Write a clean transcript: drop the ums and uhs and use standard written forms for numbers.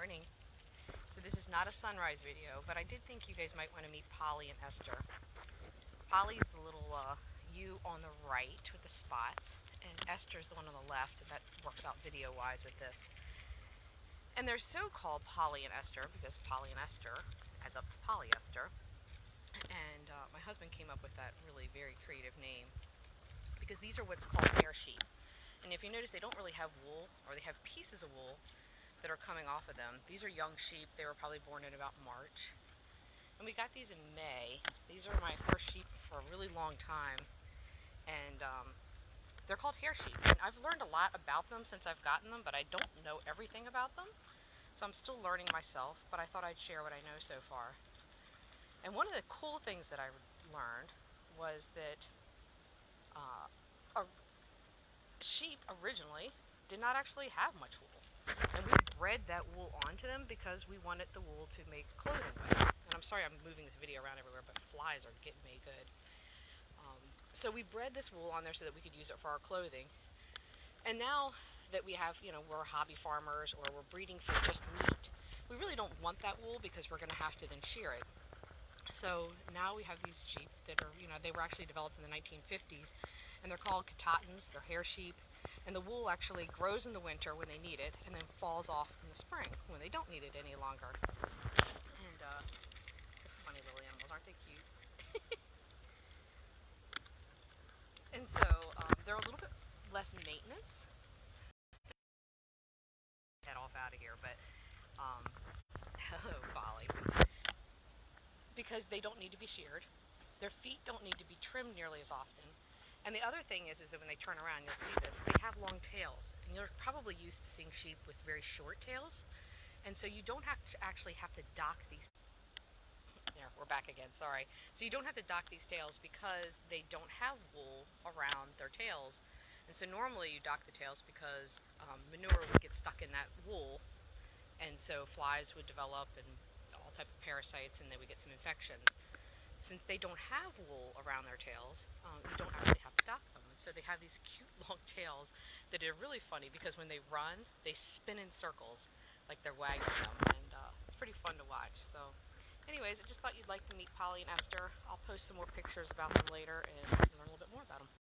morning. So this is not a sunrise video, but I did think you guys might want to meet Polly and Esther. Polly's the little U on the right with the spots, and Esther's the one on the left, and that works out video-wise with this. And they're so called Polly and Esther because Polly and Esther adds up to polyester. And my husband came up with that really very creative name because these are what's called hair sheep. And if you notice, they don't really have wool, or they have pieces of wool that are coming off of them. These are young sheep. They were probably born in about March. And we got these in May. These are my first sheep for a really long time. And they're called hair sheep. And I've learned a lot about them since I've gotten them, but I don't know everything about them. So I'm still learning myself, but I thought I'd share what I know so far. And one of the cool things that I learned was that sheep originally did not actually have much wool. And we bred that wool onto them because we wanted the wool to make clothing with. And I'm sorry I'm moving this video around everywhere, but flies are getting me good. So we bred this wool on there so that we could use it for our clothing. And now that we have, we're hobby farmers or we're breeding for just meat, we really don't want that wool because we're going to have to then shear it. So now we have these sheep that are, they were actually developed in the 1950s, and they're called Katahdins. They're hair sheep, and the wool actually grows in the winter when they need it, and then falls off in the spring when they don't need it any longer. And they're funny little animals, aren't they cute? And so they're a little bit less maintenance. Head off out of here, but hello, Polly. Because they don't need to be sheared. Their feet don't need to be trimmed nearly as often. And the other thing is that when they turn around, you'll see this, they have long tails. And you're probably used to seeing sheep with very short tails. And so you don't actually have to dock these. There, we're back again, sorry. So you don't have to dock these tails because they don't have wool around their tails. And so normally you dock the tails because manure would get stuck in that wool. And so flies would develop and all type of parasites, and then we get some infections. Since they don't have wool around their tails, you don't actually have to dock them. And so they have these cute long tails that are really funny because when they run, they spin in circles like they're wagging them, and it's pretty fun to watch. So anyways, I just thought you'd like to meet Polly and Esther. I'll post some more pictures about them later and learn a little bit more about them.